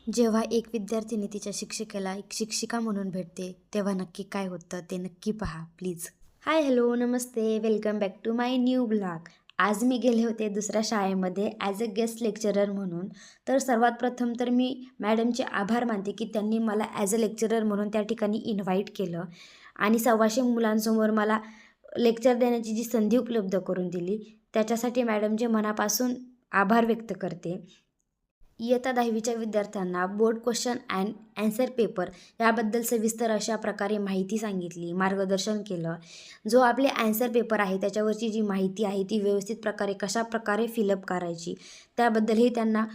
जेव्हा एक विद्यार्थिनी तिच्या शिक्षिकेला एक शिक्षिका म्हणून भेटते तेव्हा नक्की काय होतं ते नक्की पहा please. Hi hello namaste, welcome back to my new blog. आज मी गेले होते दुसऱ्या शाळेमध्ये ॲज अ गेस्ट लेक्चरर म्हणून. तर सर्वात प्रथम तर मी मॅडमचे आभार मानते की त्यांनी मला ॲज अ लेक्चरर म्हणून त्या ठिकाणी इन्व्हाइट केलं आणि 125 मुलांसमोर मला लेक्चर देण्याची जी संधी उपलब्ध करून दिली त्याच्यासाठी मॅडमचे मनापासून आभार व्यक्त करते. इयत्ता 10वीच्या विद्यार्थ्यांना board question and answer paper याबद्दल सविस्तर अशा प्रकारे माहिती सांगितली, मार्गदर्शन केलं. जो आपले ॲन्सर पेपर आहे त्याच्यावरची जी माहिती आहे ती व्यवस्थित प्रकारे कशाप्रकारे फिलअप करायची त्याबद्दलही त्यांना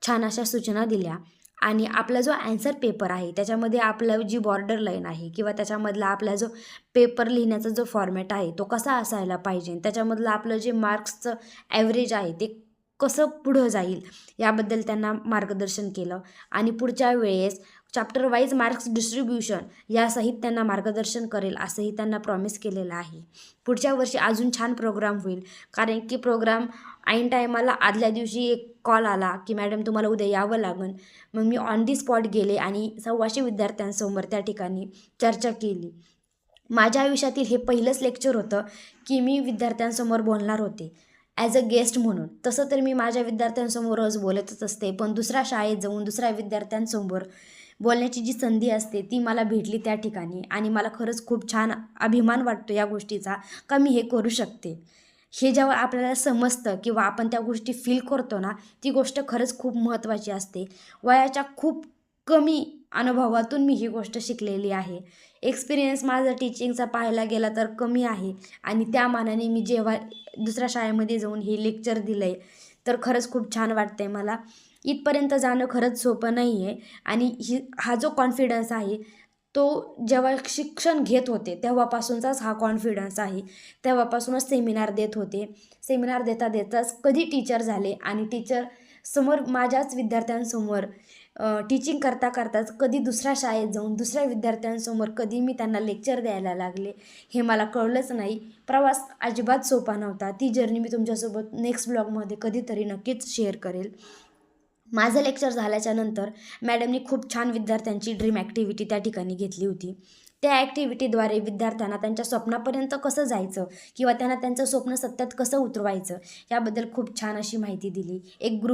छान अशा सूचना दिल्या. आणि आपला जो ॲन्सर पेपर आहे त्याच्यामध्ये आपलं जी बॉर्डर लाईन आहे किंवा त्याच्यामधला आपला जो पेपर लिहिण्याचा जो फॉर्मॅट आहे तो कसा असायला पाहिजे, त्याच्यामधलं आपलं जे मार्क्सचं ॲव्हरेज आहे ते कसं पुढं जाईल याबद्दल त्यांना मार्गदर्शन केलं. आणि पुढच्या वेळेस चॅप्टर वाईज मार्क्स डिस्ट्रीब्युशन यासहित त्यांना मार्गदर्शन करेल असंही त्यांना प्रॉमिस केलेलं आहे. पुढच्या वर्षी अजून छान प्रोग्राम होईल, कारण की प्रोग्राम ऐन टायमाला आदल्या दिवशी एक कॉल आला की मॅडम तुम्हाला उद्या यावं लागेल. मग मी ऑन दी स्पॉट गेले आणि 125 विद्यार्थ्यांसमोर त्या ठिकाणी चर्चा केली. माझ्या आयुष्यातील हे पहिलंच लेक्चर होतं की मी विद्यार्थ्यांसमोर बोलणार होते ॲज अ गेस्ट म्हणून. तसं तर मी माझ्या विद्यार्थ्यांसमोर रोज बोलतच असते, पण दुसऱ्या शाळेत जाऊन दुसऱ्या विद्यार्थ्यांसमोर बोलण्याची जी संधी असते ती मला भेटली त्या ठिकाणी आणि मला खरंच खूप छान अभिमान वाटतो या गोष्टीचा का मी हे करू शकते. हे जेव्हा आपल्याला समजतं किंवा आपण त्या गोष्टी फील करतो ना, ती गोष्ट खरंच खूप महत्त्वाची असते. वयाच्या खूप कमी अनुभवातून मी ही गोष्ट शिकलेली आहे. एक्सपिरियन्स माझा टीचिंगचा पाहायला गेला तर कमी आहे आणि त्या मानाने मी जेव्हा दुसऱ्या शाळेमध्ये जाऊन हे लेक्चर दिलं आहे तर खरंच खूप छान वाटतं आहे मला. इथपर्यंत जाणं खरंच सोपं नाही आहे आणि हा जो कॉन्फिडन्स आहे तो जेव्हा शिक्षण घेत होते तेव्हापासूनचाच हा कॉन्फिडन्स आहे. तेव्हापासूनच सेमिनार देत होते. सेमिनार देता देताच कधी टीचर झाले आणि टीचर समोर माझ्याच विद्यार्थ्यांसमोर टीचिंग करता करताच कधी दुसऱ्या शाळेत जाऊन दुसऱ्या विद्यार्थ्यांसमोर कधी मी त्यांना लेक्चर द्यायला लागले हे मला कळलंच नाही. प्रवास अजिबात सोपा नव्हता. ती जर्नी मी तुमच्यासोबत नेक्स्ट ब्लॉगमध्ये कधीतरी नक्कीच शेअर करेल. माझं लेक्चर झाल्याच्या नंतर मॅडमनी खूप छान विद्यार्थ्यांची ड्रीम ॲक्टिव्हिटी त्या ठिकाणी घेतली होती. त्या ॲक्टिव्हिटीद्वारे विद्यार्थ्यांना त्यांच्या स्वप्नापर्यंत कसं जायचं किंवा त्यांना त्यांचं स्वप्न सत्यात कसं उतरवायचं याबद्दल खूप छान अशी माहिती दिली. एक ग्रुप